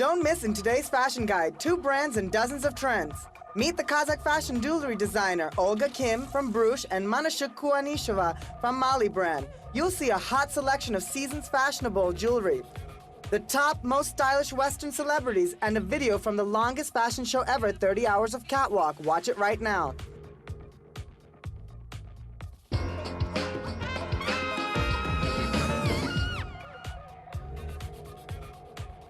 Don't miss in today's fashion guide 2 brands and dozens of trends. Meet the Kazakh fashion jewelry designer Olga Kim from Brooch and Manshuk Kuanysheva from Malli brand. You'll see a hot selection of season's fashionable jewelry, the top most stylish Western celebrities, and a video from the longest fashion show ever, 30 hours of catwalk. Watch it right now.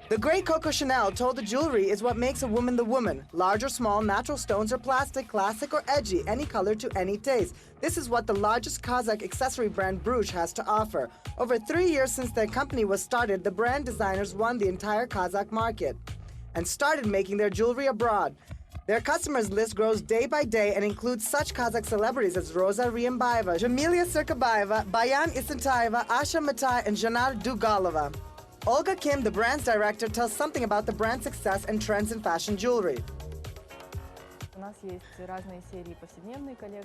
The great Coco Chanel told the jewelry is what makes a woman the woman. Large or small, natural stones or plastic, classic or edgy, any color to any taste. This is what the largest Kazakh accessory brand Brooch has to offer. Over 3 years since their company was started, the brand designers won the entire Kazakh market and started making their jewelry abroad. Their customers list grows day by day and includes such Kazakh celebrities as Roza Riambayeva, Jamilia Sirkabayeva, Bayan Isantayeva, Asha Matai, and Janar Dugalova. Olga Kim, the brand's director, tells something about the brand's success and trends in fashion jewelry.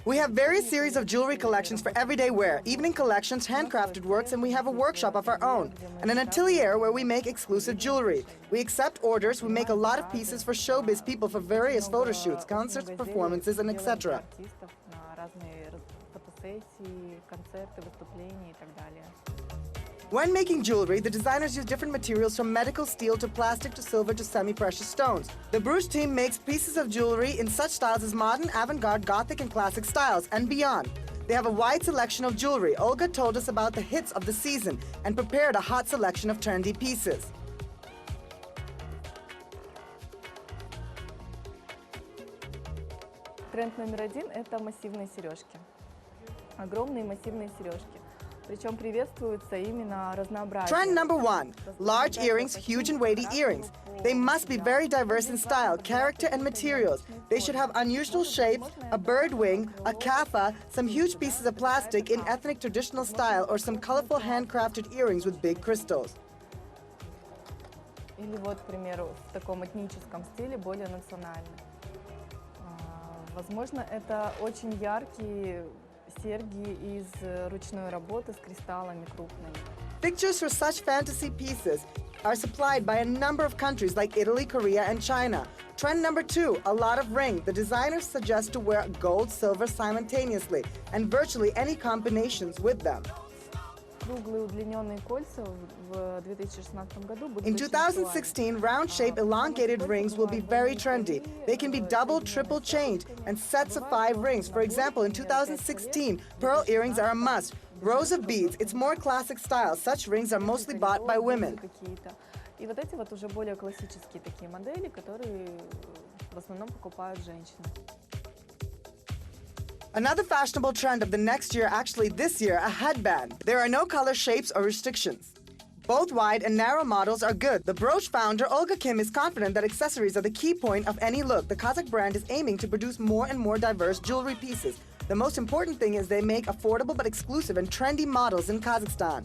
We have various series of jewelry collections for everyday wear, evening collections, handcrafted works, and we have a workshop of our own, and an atelier where we make exclusive jewelry. We accept orders, we make a lot of pieces for showbiz people for various photo shoots, concerts, performances, and etc. When making jewelry, the designers use different materials from medical steel to plastic to silver to semi-precious stones. The Brooch team makes pieces of jewelry in such styles as modern, avant-garde, gothic, and classic styles, and beyond. They have a wide selection of jewelry. Olga told us about the hits of the season and prepared a hot selection of trendy pieces. Тренд номер 1 – это массивные сережки. Огромные массивные сережки. Trend number 1. Large earrings, huge and weighty earrings. They must be very diverse in style, character, and materials. They should have unusual shapes, a bird wing, a kaffa, some huge pieces of plastic in ethnic traditional style, or some colorful handcrafted earrings with big crystals. Или вот, к примеру, в таком этническом стиле, более национально. Возможно, это очень яркие серьги из ручной работы с кристаллами крупными. Pictures for such fantasy pieces are supplied by a number of countries like Italy, Korea, and China. Trend number 2, a lot of ring. The designers suggest to wear gold, silver simultaneously, and virtually any combinations with them. In 2016, round-shaped elongated rings will be very trendy. They can be double, triple chained, and sets of 5 rings. For example, in 2016, pearl earrings are a must. Rows of beads, it's more classic style. Such rings are mostly bought by women. И вот эти вот уже более классические такие модели, которые в основном покупают женщины. Another fashionable trend of the next year, actually this year, a headband. There are no color, shapes, or restrictions. Both wide and narrow models are good. The Brooch founder, Olga Kim, is confident that accessories are the key point of any look. The Kazakh brand is aiming to produce more and more diverse jewelry pieces. The most important thing is they make affordable but exclusive and trendy models in Kazakhstan.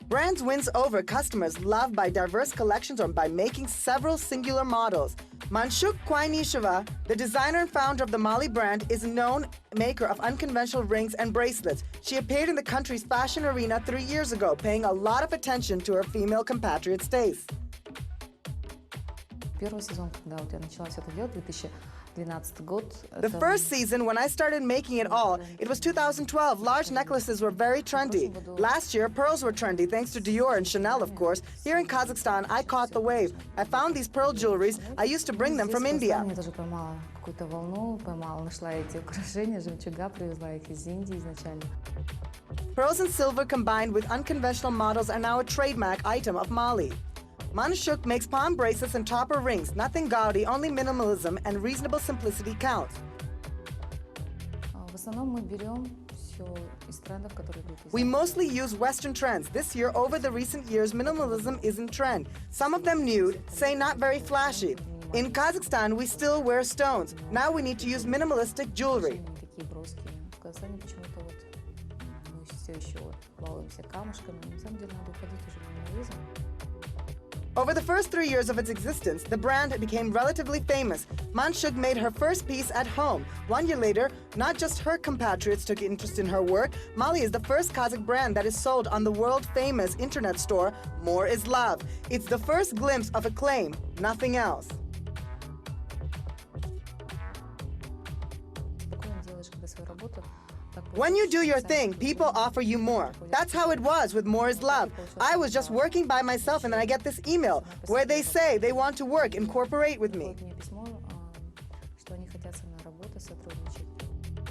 Brands wins over customers loved by diverse collections or by making several singular models. Manshuk Kuanysheva, the designer and founder of the Malli brand, is a known maker of unconventional rings and bracelets. She appeared in the country's fashion arena 3 years ago, paying a lot of attention to her female compatriots' taste. Первый сезон, когда вот я начала все это делать, 2012 год. The first season, when I started making it all, it was 2012. Large necklaces were very trendy. Last year, pearls were trendy, thanks to Dior and Chanel, of course. Here in Kazakhstan, I caught the wave. I found these pearl jewelries. I used to bring them from India. Я тоже поймала какую-то волну, нашла эти украшения, жемчуга, привезла их из Индии изначально. Pearls and silver combined with unconventional models are now a trademark item of Malli. Manshuk makes palm bracelets and topper rings. Nothing gaudy, only minimalism and reasonable simplicity count. В основном мы берем все из трендов, которые идут. We mostly use Western trends. This year, over the recent years, minimalism is in trend. Some of them nude, say not very flashy. In Kazakhstan, we still wear stones. Now we need to use minimalistic jewelry. Такие броски. В Казахстане почему-то вот мы все еще балуемся камушками. На самом деле надо уходить уже в минимализм. Over the first 3 years of its existence, the brand became relatively famous. Manshuk made her first piece at home. 1 year later, not just her compatriots took interest in her work. Malli is the first Kazakh brand that is sold on the world-famous internet store More is Love. It's the first glimpse of acclaim, nothing else. When you do your thing, people offer you more. That's how it was with More is Love. I was just working by myself and then I get this email where they say they want to work and cooperate with me.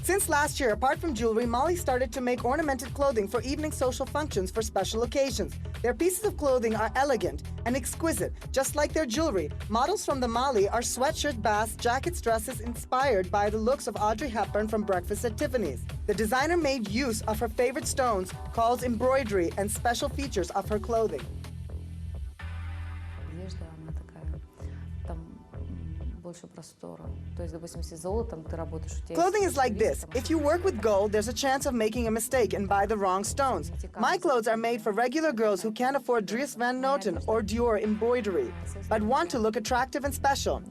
Since last year, apart from jewelry, Malli started to make ornamented clothing for evening social functions for special occasions. Their pieces of clothing are elegant and exquisite, just like their jewelry. Models from the Malli are sweatshirt, basques, jackets, dresses inspired by the looks of Audrey Hepburn from Breakfast at Tiffany's. The designer made use of her favorite stones, calls embroidery, and special features of her clothing. Clothing is like this. If you work with gold, there's a chance of making a mistake and buy the wrong stones. My clothes are made for regular girls who can't afford Dries Van Noten or Dior embroidery, but want to look attractive and special.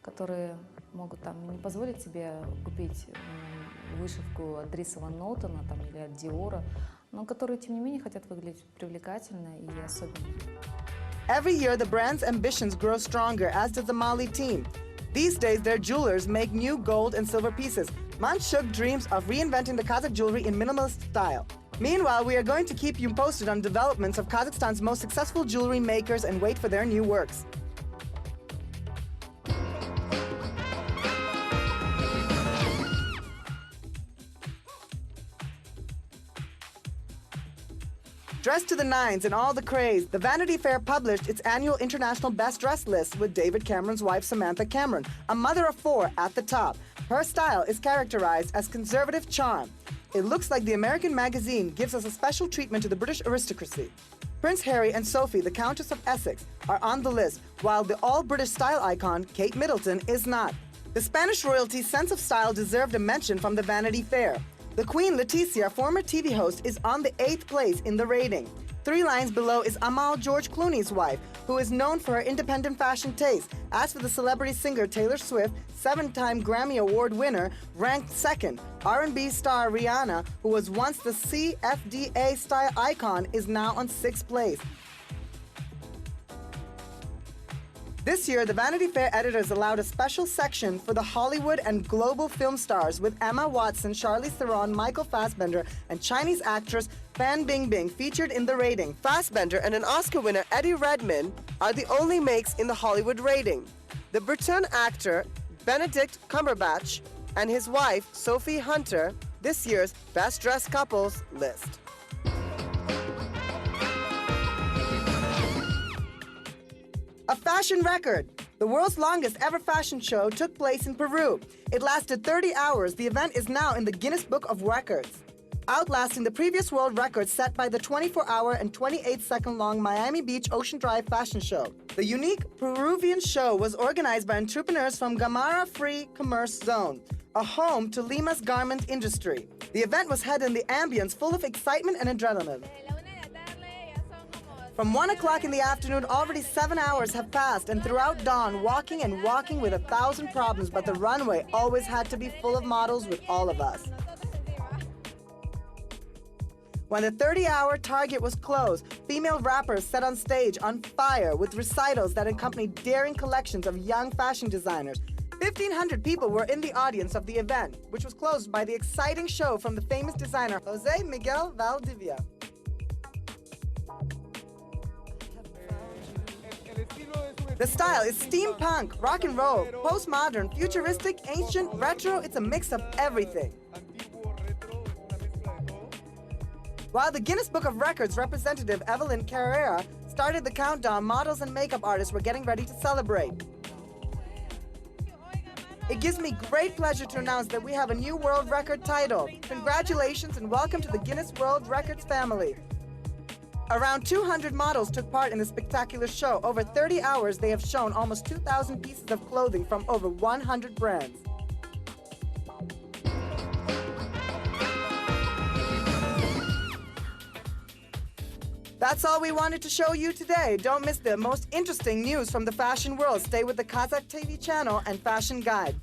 Которые могут там не позволить себе купить вышивку от Дриса Ван Нотена там, или от Диора, но которые, тем не менее, хотят выглядеть привлекательно и особенно. Every year, the brand's ambitions grow stronger, as does the Malli team. These days, their jewelers make new gold and silver pieces. Manshuk dreams of reinventing the Kazakh jewelry in minimalist style. Meanwhile, we are going to keep you posted on developments of Kazakhstan's most successful jewelry makers and wait for their new works. Dressed to the nines in all the craze, the Vanity Fair published its annual International Best Dress list with David Cameron's wife Samantha Cameron, a mother of 4, at the top. Her style is characterized as conservative charm. It looks like the American magazine gives us a special treatment to the British aristocracy. Prince Harry and Sophie, the Countess of Essex, are on the list, while the all-British style icon, Kate Middleton, is not. The Spanish royalty's sense of style deserved a mention from the Vanity Fair. The Queen Letizia, former TV host, is on the 8th place in the rating. 3 lines below is Amal George Clooney's wife, who is known for her independent fashion taste. As for the celebrity singer Taylor Swift, 7-time Grammy Award winner, ranked 2nd. R&B star Rihanna, who was once the CFDA style icon, is now on 6th place. This year, the Vanity Fair editors allowed a special section for the Hollywood and global film stars with Emma Watson, Charlize Theron, Michael Fassbender, and Chinese actress Fan Bingbing featured in the rating. Fassbender and an Oscar winner Eddie Redmayne are the only makes in the Hollywood rating. The Briton actor Benedict Cumberbatch and his wife Sophie Hunter, this year's Best Dressed Couples list. A fashion record. The world's longest ever fashion show took place in Peru. It lasted 30 hours. The event is now in the Guinness Book of Records, outlasting the previous world record set by the 24-hour and 28-second-long Miami Beach Ocean Drive fashion show. The unique Peruvian show was organized by entrepreneurs from Gamara Free Commerce Zone, a home to Lima's garment industry. The event was held in the ambience full of excitement and adrenaline. From 1 o'clock in the afternoon, already 7 hours have passed, and throughout dawn, walking and walking with 1,000 problems, but the runway always had to be full of models with all of us. When the 30-hour target was closed, female rappers set on stage on fire with recitals that accompanied daring collections of young fashion designers. 1,500 people were in the audience of the event, which was closed by the exciting show from the famous designer José Miguel Valdivia. The style is steampunk, rock and roll, postmodern, futuristic, ancient, retro. It's a mix of everything. While the Guinness Book of Records representative Evelyn Carrera started the countdown, models and makeup artists were getting ready to celebrate. It gives me great pleasure to announce that we have a new world record title. Congratulations and welcome to the Guinness World Records family. Around 200 models took part in the spectacular show. Over 30 hours, they have shown almost 2,000 pieces of clothing from over 100 brands. That's all we wanted to show you today. Don't miss the most interesting news from the fashion world. Stay with the Kazakh TV channel and Fashion Guide.